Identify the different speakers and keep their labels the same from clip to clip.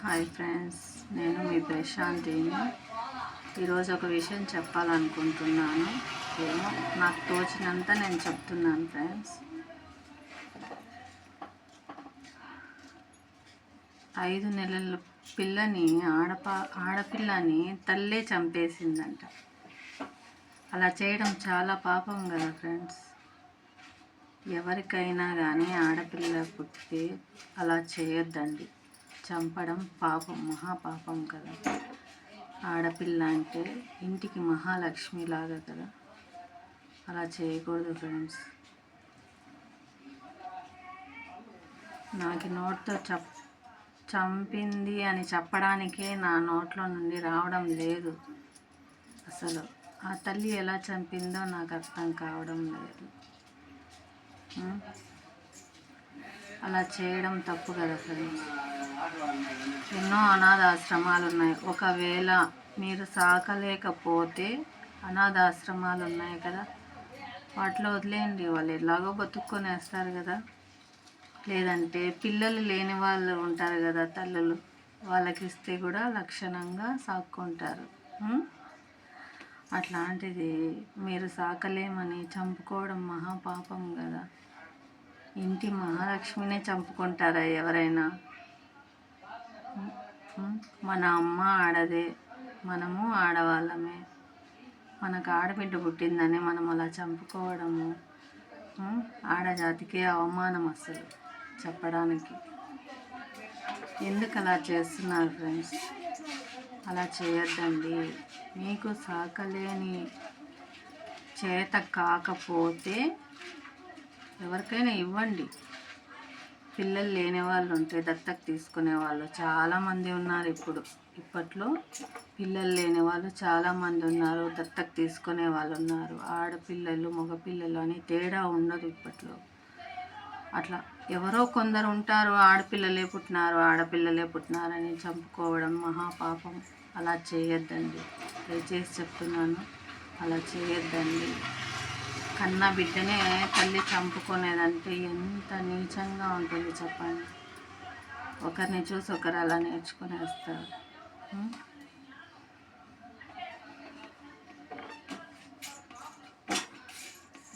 Speaker 1: Hi friends, నేను మీ ప్రశాంతిని. ఈరోజు ఒక విషయం చెప్పాలనుకుంటున్నాను. ఏమో నాకు తోచినంత నేను చెప్తున్నాను ఫ్రెండ్స్. 5 నెలల పిల్లని ఆడపిల్లని తల్లే చంపేసిందంట. అలా చేయడం చాలా పాపం కదా ఫ్రెండ్స్. ఎవరికైనా కానీ ఆడపిల్ల పుట్టితే అలా చేయొద్దండి. చంపడం పాపం, మహాపాపం కదా. ఆడపిల్ల అంటే ఇంటికి మహాలక్ష్మి లాగా కదా. అలా చేయకూడదు ఫ్రెండ్స్. నాకు నోటితో చంపింది అని చెప్పడానికే నా నోట్లో నుండి రావడం లేదు. అసలు ఆ తల్లి ఎలా చంపిందో నాకు అర్థం కావడం లేదు. అలా చేయడం తప్పు కదా ఫ్రెండ్స్. ఎన్నో అనాథాశ్రమాలు ఉన్నాయి. ఒకవేళ మీరు సాకలేకపోతే అనాథాశ్రమాలు ఉన్నాయి కదా, వాటిలో వదిలేయండి. వాళ్ళు ఎలాగో బతుక్కొనేస్తారు కదా. లేదంటే పిల్లలు లేని వాళ్ళు ఉంటారు కదా, తల్లులు, వాళ్ళకి ఇస్తే కూడా లక్షణంగా సాక్కుంటారు. అట్లాంటిది మీరు సాకలేమని చంపుకోవడం మహాపాపం కదా. ఇంటి మహాలక్ష్మినే చంపుకుంటారా ఎవరైనా? మన అమ్మ ఆడదే, మనము ఆడవాళ్ళమే. మనకు ఆడబిడ్డ పుట్టిందని మనం అలా చంపుకోవడము ఆడజాతికే అవమానం. అసలు చెప్పడానికి ఎందుకు అలా చేస్తున్నారు ఫ్రెండ్స్? అలా చేయొద్దండి. మీకు సాకలేని చేత కాకపోతే ఎవరికైనా ఇవ్వండి. పిల్లలు లేని వాళ్ళు ఉంటే దత్తత తీసుకునే వాళ్ళు చాలామంది ఉన్నారు. ఇప్పట్లో పిల్లలు లేని వాళ్ళు చాలామంది ఉన్నారు. దత్తత తీసుకునే వాళ్ళు ఉన్నారు. ఆడపిల్లలు మగపిల్లలు అని తేడా ఉండదు ఇప్పట్లో. అట్లా ఎవరో కొందరు ఉంటారు, ఆడపిల్లలే పుట్టినారని చంపుకోవడం మహాపాపం. అలా చేయొద్దండి. దయచేసి చెప్తున్నాను, అలా చేయొద్దండి. కన్న బిడ్డనే తల్లి చంపుకునేదంటే ఎంత నీచంగా ఉంటుంది చెప్పండి. ఒకరిని చూసి ఒకరు అలా నేర్చుకునేస్తారు.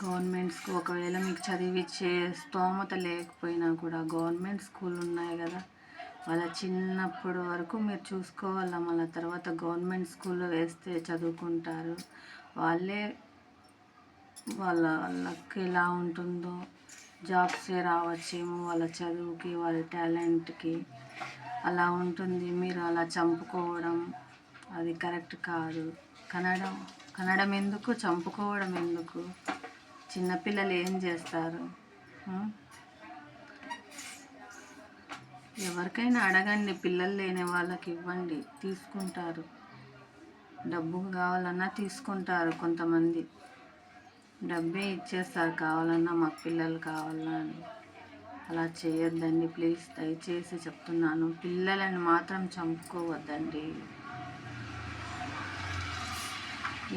Speaker 1: గవర్నమెంట్స్కి ఒకవేళ మీకు చదివించే స్తోమత లేకపోయినా కూడా గవర్నమెంట్ స్కూల్ ఉన్నాయి కదా, వాళ్ళ చిన్నప్పటి వరకు మీరు చూసుకోవాలా. మళ్ళీ తర్వాత గవర్నమెంట్ స్కూల్లో వేస్తే చదువుకుంటారు. వాళ్ళకి ఎలా ఉంటుందో జాబ్సే రావచ్చేమో, వాళ్ళ చదువుకి వాళ్ళ టాలెంట్కి అలా ఉంటుంది. మీరు అలా చంపుకోవడం అది కరెక్ట్ కాదు. కనడం ఎందుకు, చంపుకోవడం ఎందుకు? చిన్నపిల్లలు ఏం చేస్తారు? ఎవరికైనా అడగండి, పిల్లలు లేని వాళ్ళకి ఇవ్వండి, తీసుకుంటారు. డబ్బు కావాలన్నా తీసుకుంటారు. కొంతమంది డబ్బే ఇచ్చేస్తారు కావాలన్నా, మాకు పిల్లలు కావాలన్నా అని. అలా చేయొద్దండి ప్లీజ్, దయచేసి చెప్తున్నాను. పిల్లలను మాత్రం చంపుకోవద్దండి.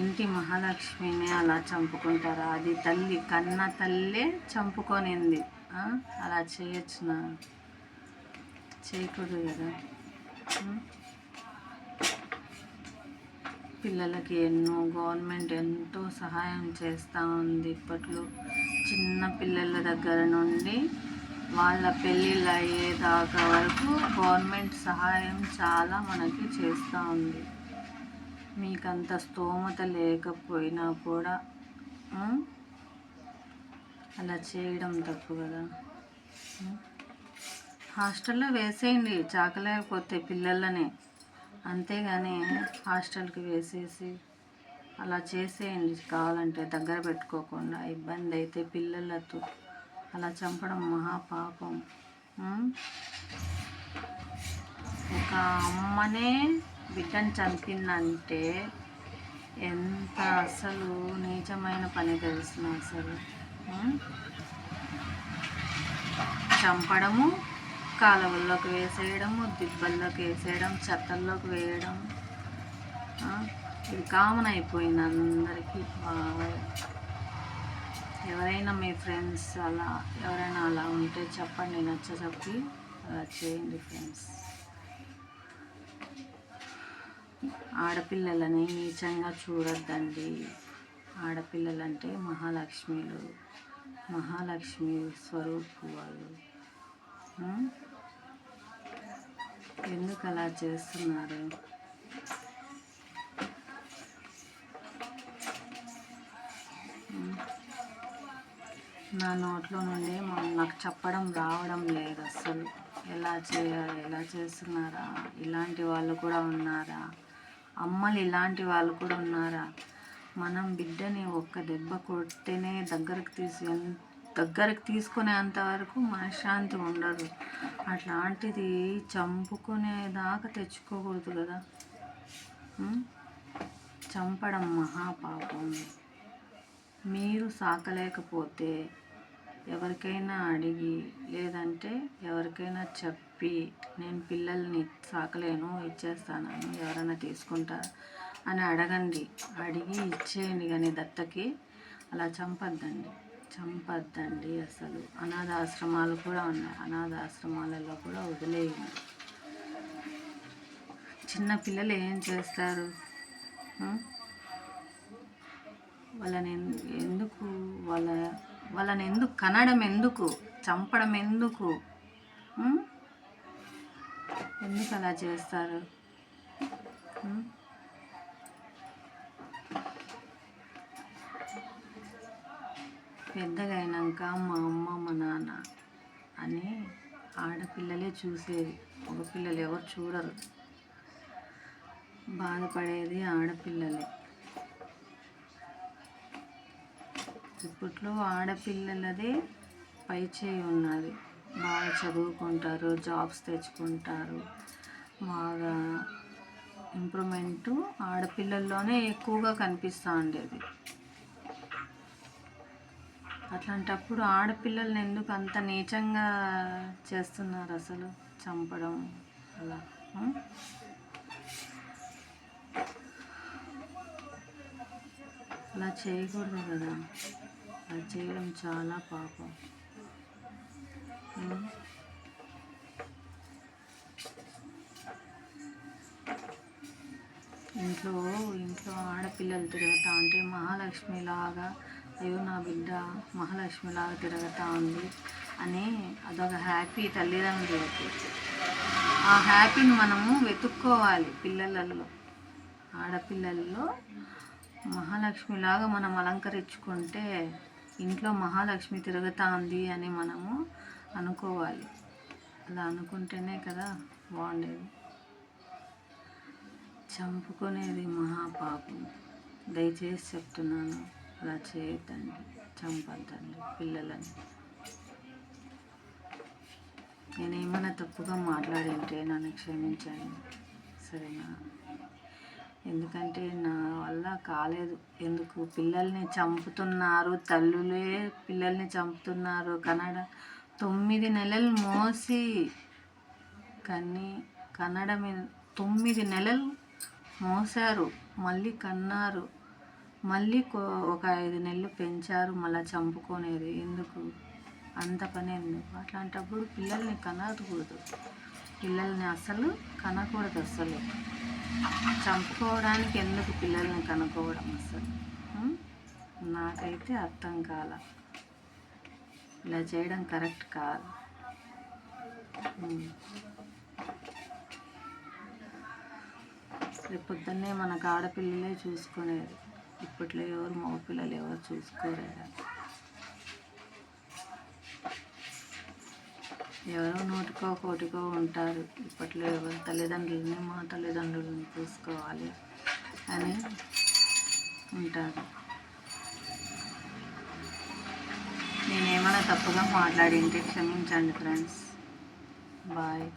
Speaker 1: ఇంటి మహాలక్ష్మిని అలా చంపుకుంటారా? అది తల్లి, కన్న తల్లే చంపుకొనింది. అలా చేయొచ్చునా? చేయకూడదు కదా. పిల్లలకి గవర్నమెంట్ ఎంతో సహాయం చేస్తూ ఉంది. ఇప్పట్లో చిన్న పిల్లల దగ్గర నుండి వాళ్ళ పెళ్ళిళ్ళు అయ్యేదాకా వరకు గవర్నమెంట్ సహాయం చాలా మనకి చేస్తూ ఉంది. మీకంత స్తోమత లేకపోయినా కూడా అలా చేయడం తప్పు కదా. హాస్టల్లో వేసేయండి చాకలేకపోతే పిల్లలని, అంతేగాని హాస్టల్కి వేసేసి అలా చేసేయండి. కావాలంటే దగ్గర పెట్టుకోకుండా, ఇబ్బంది అయితే పిల్లలతో అలా చంపడం మహాపాపం. ఒక అమ్మనే బిడ్డను చంపిందంటే ఎంత అసలు నీచమైన పని తెలిసిన. అసలు చంపడము, కాలువల్లోకి వేసేయడము, దిబ్బల్లోకి వేసేయడం, చెత్తల్లోకి వేయడం, ఇది కామన్ అయిపోయింది అందరికీ. ఎవరైనా మీ ఫ్రెండ్స్ ఎవరైనా అలా ఉంటే చెప్పండి, నచ్చ చెప్పి అలా చేయండి ఫ్రెండ్స్. ఆడపిల్లలని నీచంగా చూడొద్దండి. ఆడపిల్లలంటే మహాలక్ష్మిలు, మహాలక్ష్మి స్వరూపు వాళ్ళు. ఎందుకు అలా చేస్తున్నారు? నా నోట్లో నుండి నాకు చెప్పడం రావడం లేదు అసలు. ఎలా చేయాలి, ఎలా చేస్తున్నారా? ఇలాంటి వాళ్ళు కూడా ఉన్నారా? అమ్మలు ఇలాంటి వాళ్ళు కూడా ఉన్నారా? మనం బిడ్డని ఒక్క దెబ్బ కొడితేనే దగ్గరకు తీసుకునేంత వరకు మనశ్శాంతి ఉండదు. అట్లాంటిది చంపుకునేదాకా తెచ్చుకోకూడదు కదా. చంపడం మహాపాపం. మీరు సాకలేకపోతే ఎవరికైనా అడిగి, లేదంటే ఎవరికైనా చెప్పి, నేను పిల్లల్ని సాకలేను, ఇచ్చేస్తాను, ఎవరైనా తీసుకుంటారు అని అడగండి. అడిగి ఇచ్చేయండి. కానీ దత్తకి అలా చంపద్దండి అసలు. అనాథాశ్రమాలు కూడా ఉన్నాయి. అనాథాశ్రమాలలో కూడా వదిలేయండి. చిన్న పిల్లలు ఏం చేస్తారు? వాళ్ళని ఎందుకు కనడం, ఎందుకు చంపడం, ఎందుకు అలా చేస్తారు? పెద్దగా అయినాక మా అమ్మ మా నాన్న అని ఆడపిల్లలే చూసేది, మగపిల్లలు ఎవరు చూడరు. బాధపడేది ఆడపిల్లలే. ఇప్పట్లో ఆడపిల్లలదే పై చేయి ఉన్నది. బాగా చదువుకుంటారు, జాబ్స్ తెచ్చుకుంటారు. బాగా ఇంప్రూవ్మెంటు ఆడపిల్లల్లోనే ఎక్కువగా కనిపిస్తూ ఉండేది. అట్లాంటప్పుడు ఆడపిల్లల్ని ఎందుకు అంత నీచంగా చేస్తున్నారు అసలు? చంపడం అలా అలా చేయకూడదు కదా. అలా చేయడం చాలా పాపం. ఇంట్లో ఆడపిల్లలు తిరుగుతూ ఉంటే మహాలక్ష్మిలాగా, అయ్యో నా బిడ్డ మహాలక్ష్మిలాగా తిరుగుతూ ఉంది అని అదొక హ్యాపీ తల్లిదండ్రులకి. ఆ హ్యాపీని మనము వెతుక్కోవాలి పిల్లలలో. ఆడపిల్లల్లో మహాలక్ష్మిలాగా మనం అలంకరించుకుంటే ఇంట్లో మహాలక్ష్మి తిరుగుతూ ఉంది అని మనము అనుకోవాలి. అలా అనుకుంటేనే కదా బాగుండేది. చంపుకునేది మహాపాపం. దయచేసి చెప్తున్నాను, అలా చేయొద్దండి, చంపొద్దండి పిల్లలని. నేనేమైనా తప్పుగా మాట్లాడింటే నన్ను క్షమించండి, సరేనా? ఎందుకంటే నా వల్ల కాలేదు. ఎందుకు పిల్లల్ని చంపుతున్నారు, తల్లులే పిల్లల్ని చంపుతున్నారు. 9 నెలలు మోసి కన్నడం 9 నెలలు మోసారు, మళ్ళీ కన్నారు, మళ్ళీ ఒక 5 నెలలు పెంచారు, మళ్ళీ చంపుకునేది ఎందుకు? అంత పని ఎందుకు? అట్లాంటప్పుడు పిల్లల్ని కనకూడదు. పిల్లల్ని అసలు కనకూడదు. అసలు చంపుకోవడానికి ఎందుకు పిల్లల్ని కనుక్కోవడం? అసలు నాకైతే అర్థం కాల. ఇలా చేయడం కరెక్ట్ కాదు. రేపు పొద్దున్నే మనకు ఆడపిల్లలే చూసుకునేది. ఇప్పట్లో ఎవరు మగపిల్లలు ఎవరు చూసుకోరే. ఎవరో నోటికో కోటికో ఉంటారు. ఇప్పట్లో ఎవరు తల్లిదండ్రులని, మా తల్లిదండ్రులను చూసుకోవాలి అని ఉంటారు. నేనేమైనా తప్పుగా మాట్లాడింటే క్షమించండి ఫ్రెండ్స్. బాయ్.